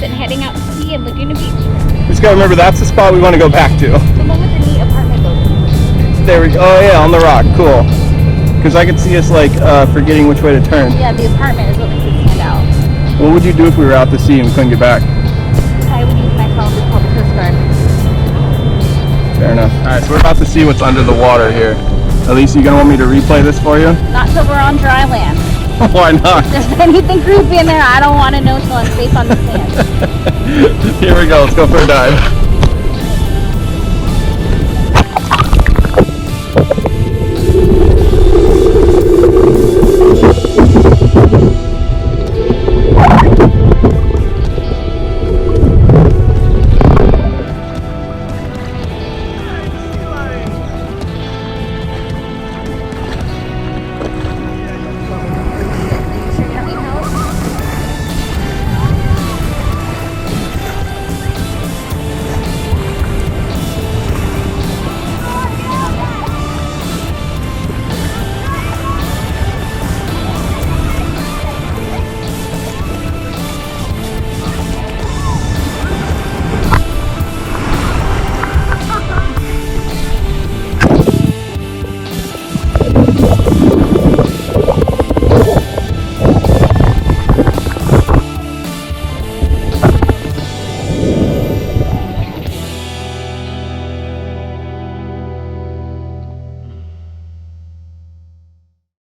And heading out to sea in Laguna Beach. Just gotta remember that's the spot we want to go back to. The one with the neat apartment building. There we go. Oh yeah, on the rock. Cool. Because I could see us like forgetting which way to turn. Yeah, the apartment is what makes it stand out. What would you do if we were out to sea and we couldn't get back? I would use my phone to call the Coast Guard. Fair enough. Alright, so we're about to see what's under the water here. Elise, you gonna want me to replay this for you? Not till we're on dry land. Why not? If there's anything creepy in there, I don't want to know till I'm safe on the sand. Here we go. Let's go for a dive.